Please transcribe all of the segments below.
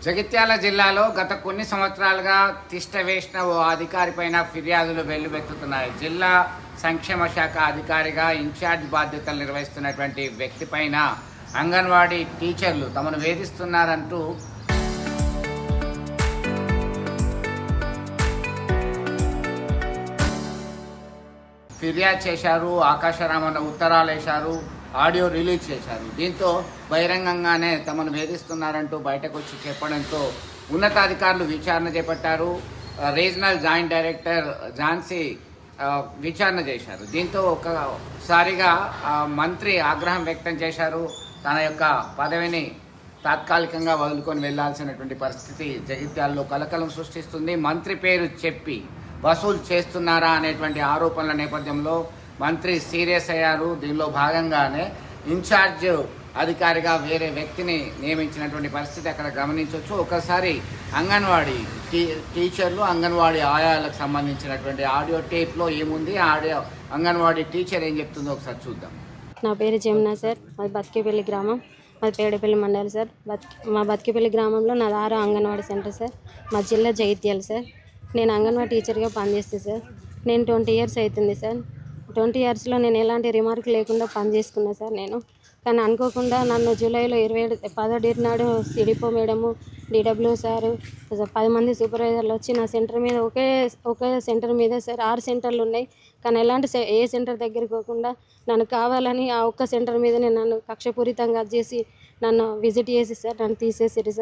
జగిత్యాల జిల్లాలో గత కొన్ని సంవత్సరాలుగా తిష్ట వేసిన ఓ అధికారిపైన ఫిర్యాదులు వెల్లువెత్తుతున్నాయి. జిల్లా సంక్షేమ శాఖ అధికారిగా ఇన్ఛార్జ్ బాధ్యతలు నిర్వహిస్తున్నటువంటి వ్యక్తిపైన అంగన్వాడీ టీచర్లు తమను వేధిస్తున్నారంటూ ఫిర్యాదు చేశారు. ఆకాశరామన్న ఉత్తరాలు వేశారు, ఆడియో రిలీజ్ చేశారు. దీంతో బహిరంగంగానే తమను వేధిస్తున్నారంటూ బయటకు వచ్చి చెప్పడంతో ఉన్నతాధికారులు విచారణ చేపట్టారు. రీజనల్ జాయింట్ డైరెక్టర్ ఝాన్సీ విచారణ చేశారు. దీంతో ఒకసారిగా మంత్రి ఆగ్రహం వ్యక్తం చేశారు. తన యొక్క పదవిని తాత్కాలికంగా వదులుకొని వెళ్లాల్సినటువంటి పరిస్థితి జగిత్యాలలో కలకలం సృష్టిస్తుంది. మంత్రి పేరు చెప్పి వసూలు చేస్తున్నారా అనేటువంటి ఆరోపణల నేపథ్యంలో మంత్రి సీరియస్ అయ్యారు. దీనిలో భాగంగానే ఇన్ఛార్జ్ అధికారిగా వేరే వ్యక్తిని నియమించినటువంటి పరిస్థితి అక్కడ గమనించవచ్చు. ఒకసారి అంగన్వాడీ టీచర్లు, అంగన్వాడీ ఆయాలకు సంబంధించినటువంటి ఆడియో టేప్లో ఏముంది, ఆడియో అంగన్వాడీ టీచర్ ఏం చెప్తుందో ఒకసారి చూద్దాం. నా పేరు జమున సార్, మాది బతికేపల్లి గ్రామం, మాది పేడపల్లి మండలి సార్. మా బతికేపల్లి గ్రామంలో నాది 6వ అంగన్వాడీ సెంటర్ సార్. మా జిల్లా జగిత్యాల సార్. నేను అంగన్వాడీ టీచర్గా పనిచేస్తాను సార్. నేను 20 ఇయర్స్ అవుతుంది సార్. 20 ఇయర్స్లో నేను ఎలాంటి రిమార్క్ లేకుండా పనిచేసుకున్నా సార్ నేను. కానీ అనుకోకుండా నన్ను జూలైలో 10వ డేట్ నాడు సిడిపో మేడము, డిడబ్ల్యూ సారు, 10 మంది సూపర్వైజర్లు వచ్చి నా సెంటర్ మీద ఒకే సెంటర్ మీద సార్ 6 సెంటర్లు ఉన్నాయి. కానీ ఎలాంటి ఏ సెంటర్ దగ్గరికి పోకుండా నన్ను కావాలని ఆ ఒక్క సెంటర్ మీదనే నన్ను కక్షపూరితంగా చేసి నన్ను విజిట్ చేసి సార్ నన్ను తీసేసారు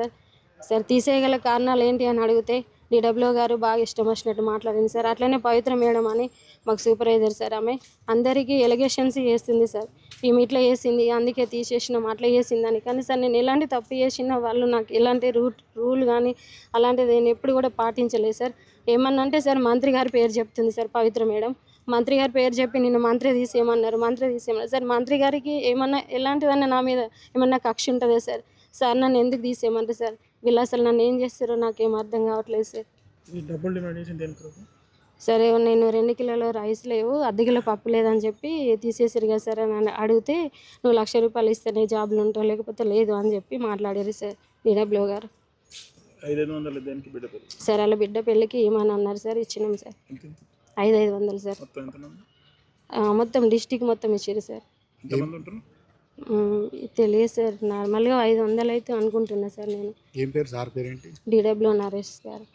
సార్. తీసేయగల కారణాలు ఏంటి అని అడిగితే డిడబ్ల్యూ గారు బాగా ఇష్టం వచ్చినట్టు మాట్లాడింది సార్. అట్లనే పవిత్ర మేడం అని మాకు సూపర్వైజర్ సార్, ఆమె అందరికీ ఎలిగేషన్స్ చేస్తుంది సార్. ఈమె ఇట్లా చేసింది, అందుకే తీసేసినాం, అట్లా చేసిందని. కానీ సార్ నేను ఎలాంటి తప్పు చేసిన వాళ్ళు నాకు ఎలాంటి రూల్ కానీ అలాంటిది నేను ఎప్పుడు కూడా పాటించలేదు సార్. ఏమన్నా అంటే సార్ మంత్రి గారి పేరు చెప్తుంది సార్ పవిత్ర మేడం. మంత్రి గారి పేరు చెప్పి నిన్ను మంత్రి తీసేయమన్నారు, మంత్రి తీసేయమన్నారు సార్. మంత్రి గారికి ఏమన్నా ఎలాంటిదన్నా నా మీద ఏమన్నా కక్ష ఉంటుందా సార్? సార్ నన్ను ఎందుకు తీసేయమంటారు సార్? వీళ్ళు అసలు నన్ను ఏం చేస్తారో నాకేం అర్థం కావట్లేదు సార్. సరే నేను 2 కిలోల రైస్ లేవు, 1/2 కిలో పప్పు లేదని చెప్పి తీసేసారు కదా సార్ అని అడిగితే, నువ్వు 1,00,000 రూపాయలు ఇస్తేనే జాబ్లు ఉంటావు, లేకపోతే లేదు అని చెప్పి మాట్లాడారు సార్ డిడబ్ల్యూ గారు. సార్ వాళ్ళ బిడ్డ పెళ్ళికి ఏమని అన్నారు సార్, ఇచ్చినాం సార్. 500 సార్. మొత్తం డిస్టిక్ మొత్తం ఇచ్చారు సార్. తెలియదు సార్, నార్మల్గా 500 అయితే అనుకుంటున్నా సార్ నేను. ఏం పేరు సార్ పేరు ఏంటి? డిడబ్ల్యూ నరేష్ గారు.